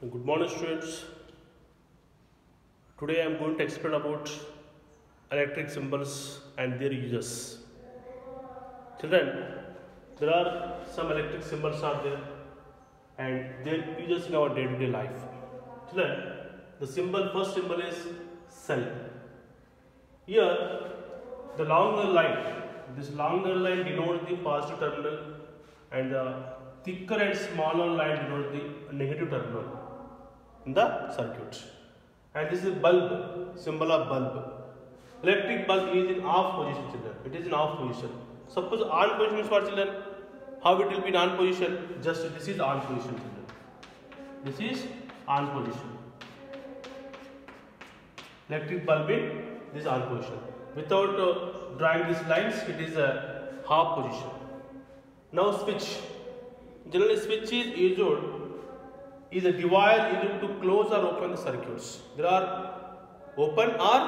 Good morning, students. Today I am going to explain about electric symbols and their uses. Children, there are some electric symbols are there and their uses in our day-to-day life. Children, the first symbol is cell. Here, the longer line, this longer line denotes the positive terminal and the thicker and smaller line denotes the negative terminal in the circuit. And this is bulb, symbol of bulb. Electric bulb is in off position, children. It is in off position. Suppose on position is what, children? How it will be in on position? Just this is on position, children. This is on position. Electric bulb in this on position. Without drawing these lines, it is a half position. Now switch. Generally, switch is a device used to close or open the circuits. There are open or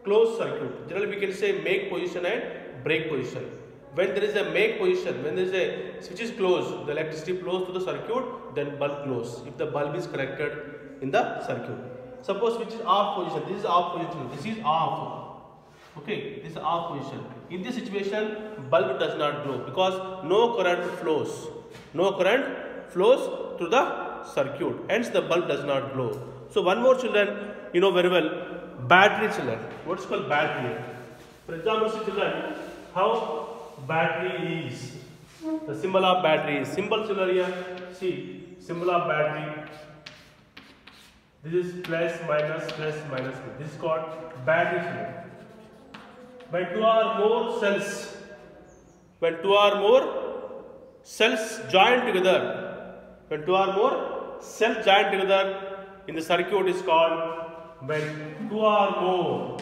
close circuit. Generally, we can say make position and break position. When there is a make position, when there is a switch is closed, the electricity flows to the circuit, then bulb close. If the bulb is connected in the circuit. Suppose switch is off position. This is off position. This is off. Okay, this is off position. In this situation, bulb does not glow because no current flows. No current flows through the circuit. Hence, the bulb does not glow. So, one more, children, you know very well, battery, children. What is called battery? For example, see, children, how battery is. The symbol of battery is. Symbol, children, here. See, symbol of battery. This is plus, minus. This is called battery, children. When two or more cells join together, when two or more cells join together in the circuit is called when two or more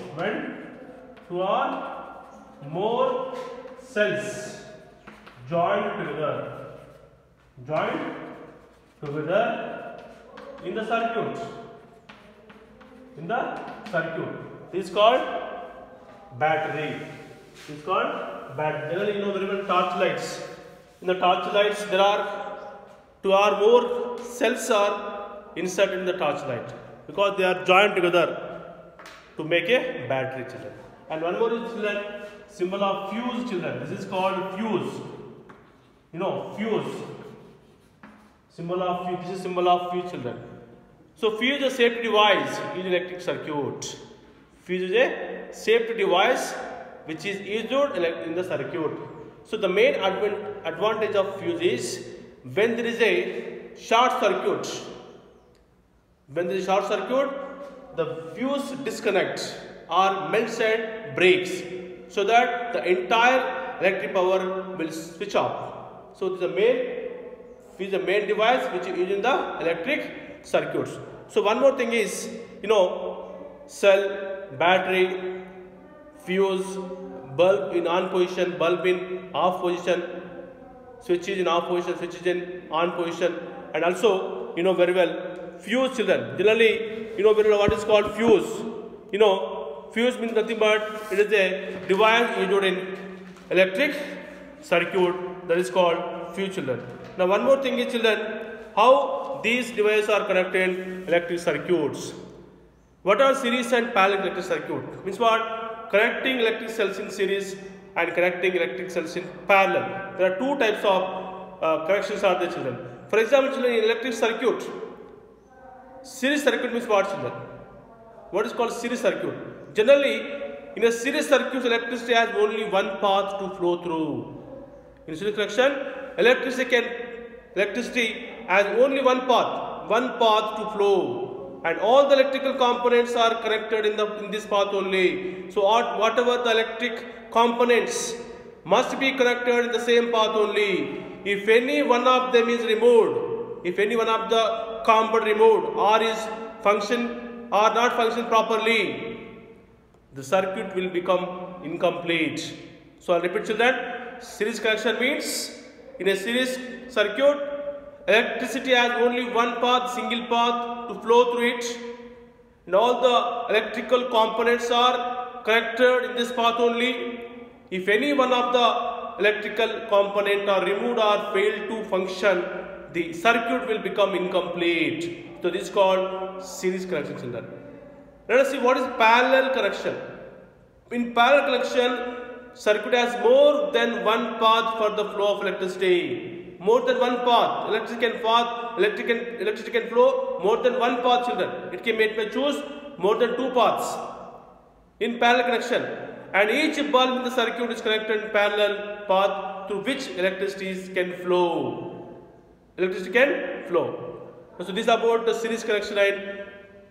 cells join together in the circuit. This is called battery. This is called battery. Generally, you know very well torch lights. In the torch lights, there are two or more cells are inserted in the torch light because they are joined together to make a battery, children. And one more is, children, symbol of fuse, children. This is called fuse. You know, fuse. Symbol of fuse. This is symbol of fuse, children. So, fuse is a safety device in electric circuit. Fuse is a safety device which is used in the circuit. So, the main advantage of fuse is when there is a short circuit. When there is a short circuit, the fuse disconnects or melts and breaks so that the entire electric power will switch off. So, this is the main device which is used in the electric circuits. So, one more thing is, you know, cell, battery, fuse, bulb in on position, bulb in off position, switches in off position, switches in on position, and also, you know very well, fuse, children. Generally, you know very well what is called fuse. You know, fuse means nothing but it is a device used in electric circuit that is called fuse, children. Now, one more thing is, children, how these devices are connected in electric circuits. What are series and parallel electric circuit? Means what? Connecting electric cells in series and connecting electric cells in parallel. There are two types of connections are there, children. For example, children, in electric circuit, series circuit means what, children? What is called series circuit? Generally, in a series circuit, electricity has only one path to flow through. In series connection, electricity has only one path to flow. And all the electrical components are connected in this path only. So, whatever the electric components must be connected in the same path only. If any one of them is removed, if any one of the component removed or not function properly, the circuit will become incomplete. So, I will repeat, children. Series connection means in a series circuit, electricity has only one path, single path to flow through it, and all the electrical components are connected in this path only. If any one of the electrical component are removed or failed to function, the circuit will become incomplete. So this is called series connection, children. Let us see what is parallel connection. In parallel connection, circuit has more than one path for the flow of electricity. More than one path. Electricity can flow more than one path, children. It may choose more than two paths in parallel connection. And each bulb in the circuit is connected in parallel path through which electricity can flow. Electricity can flow. So this is about the series connection and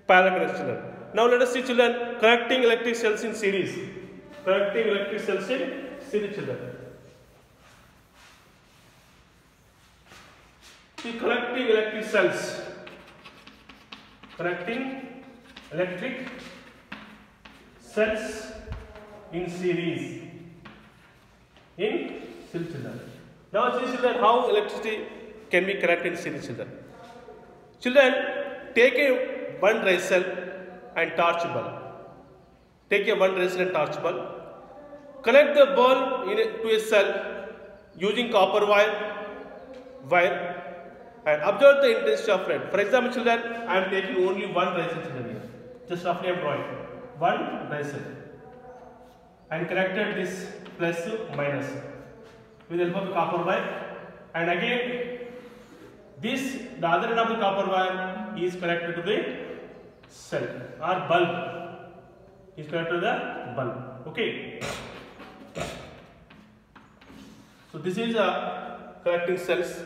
parallel connection. Now let us see, children, connecting electric cells in series. Connecting electric cells in series, children. See, connecting electric cells. Connecting electric cells in series. In series, children. Now see, children, how electricity can be connected in series, children. Children, take a one dry cell and torch bulb. Take a one dry cell and torch bulb. Connect the bulb to a cell using copper wire, and observe the intensity of light. For example, children, I am taking only one dry cell, children, here. Just roughly I am drawing one dry cell and connected this plus minus with the help of the copper wire, and again the other end of the copper wire is connected to the cell or bulb. Is connected to the bulb. Okay. So this is connecting cells.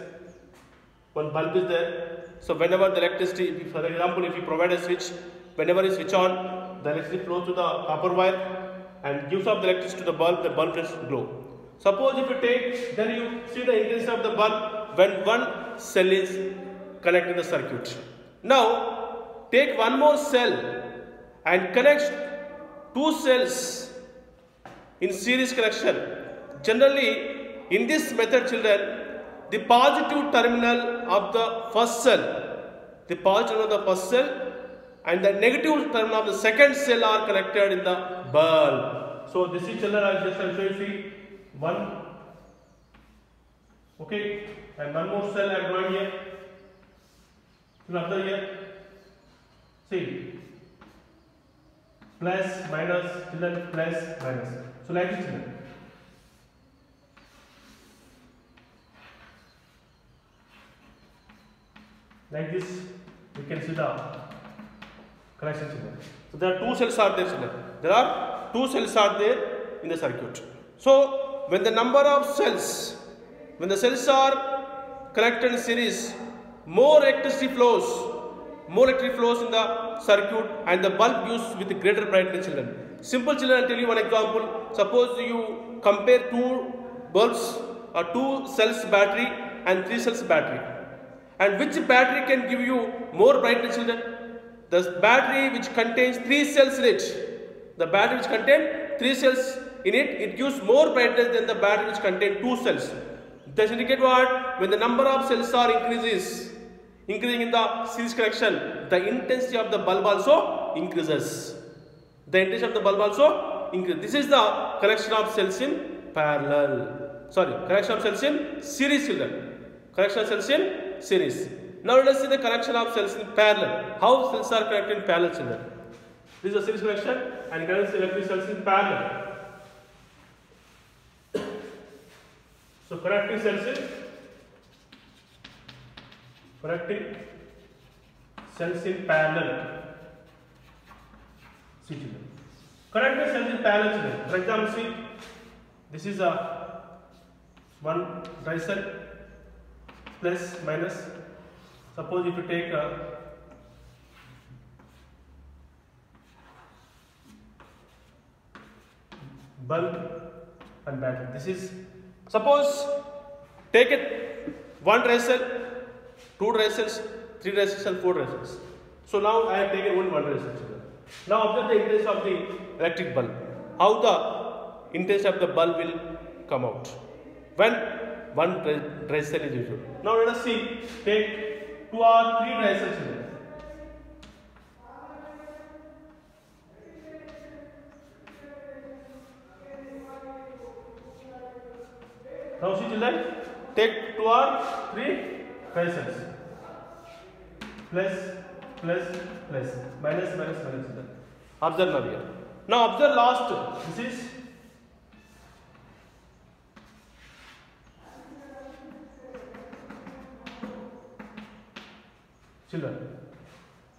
One bulb is there. So whenever the electricity, for example, if you provide a switch, whenever you switch on, the electricity flows to the copper wire and gives off the electricity to the bulb will glow. Suppose if you take, then you see the intensity of the bulb when one cell is connected in the circuit. Now take one more cell and connect two cells in series connection. Generally, in this method, children, the positive terminal of the first cell, and the negative terminal of the second cell are connected in the bulb. So this is, children, I'll show you. See, one, okay, and one more cell I am drawing here. Another here. See, plus minus, children, plus minus. So like this, children. Like this, you can see the connection, children. So there are two cells are there, children. There are two cells are there in the circuit. So when the number of cells, when the cells are connected in series, more electricity flows in the circuit, and the bulb gives with greater brightness, children. Simple, children, I'll tell you one example. Suppose you compare two bulbs or two cells battery and three cells battery. And which battery can give you more brightness, children? The battery which contains three cells in it. The battery which contains three cells in it, it gives more brightness than the battery which contains two cells. This indicates what? When the number of cells are increasing in the series connection, the intensity of the bulb also increases. The intensity of the bulb also increases. This is the connection of cells in connection of cells in series, children. Connection of cells in series. Now let us see the connection of cells in parallel. How cells are connected in parallel, children? This is a series connection and connects electric cells in parallel. So connecting cells in parallel. See, children. Connecting cells in parallel, children. For example, see, this is a one dry cell plus minus. Suppose if you take a bulb and battery. This is, suppose take it one dry cell, two dry cells, three dry cells and four dry cells. So now I have taken only one dry cell. Now observe the intensity of the electric bulb. How the intensity of the bulb will come out when one dry cell is used. Now let us see, take two or three dry cells here. Now see, children, take two or three 5 cells. Plus, plus, plus, minus, minus, minus. Observe now here. Now observe last. This is children.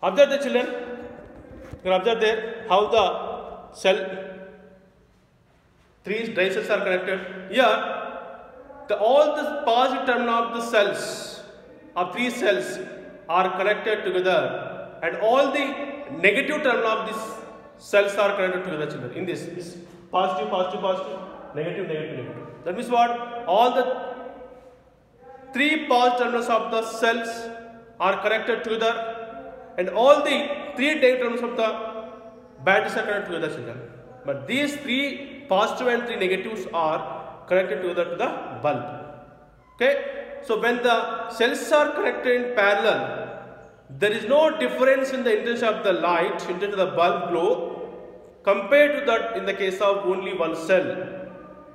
Observe the children. You can observe there how the cell, 3 dry cells are connected. Here, all the positive terminal of the cells, of 3 cells, are connected together, and all the negative terminal of these cells are connected together, children. In this positive, positive, positive, negative, negative, negative. That means what? All the 3 positive terminals of the cells are connected together, and all the 3 negative terminals of the batteries are connected together, children. But these 3 positive and 3 negatives are connected together to the bulb. Okay? So when the cells are connected in parallel, there is no difference in the intensity of the light, intensity of the bulb glow, compared to that in the case of only one cell.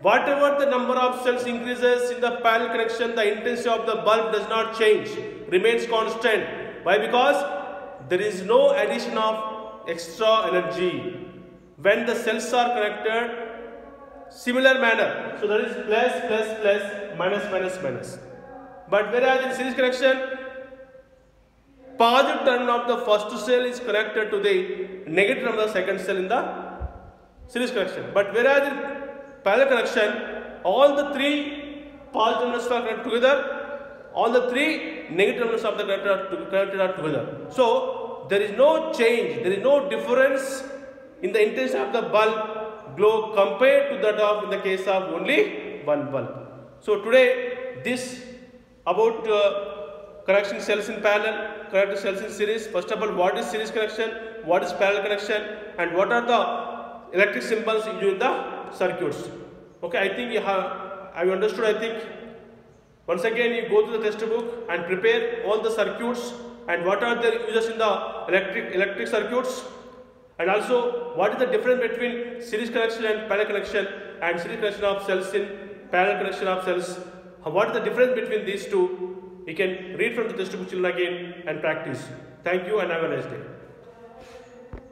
Whatever the number of cells increases in the parallel connection, the intensity of the bulb does not change, remains constant. Why? Because there is no addition of extra energy. When the cells are connected similar manner, so there is plus, plus, plus, minus, minus, minus. But whereas in series connection, positive terminal of the first cell is connected to the negative terminal of the second cell in the series connection. But whereas in parallel connection, all the 3 positive terminals are connected together, all the 3 negative terminals of the connected are together. So there is no change, there is no difference in the intensity of the bulb glow compared to that of in the case of only one bulb. So today this about connection cells in parallel, connected cells in series. First of all, what is series connection, what is parallel connection, and what are the electric symbols used in the circuits. Okay, I think you have understood. I think once again you go to the textbook and prepare all the circuits and what are the uses in the electric circuits, and also what is the difference between series connection and parallel connection, and series connection of cells in parallel connection of cells. What is the difference between these two? You can read from the textbook, children, again and practice. Thank you and have a nice day.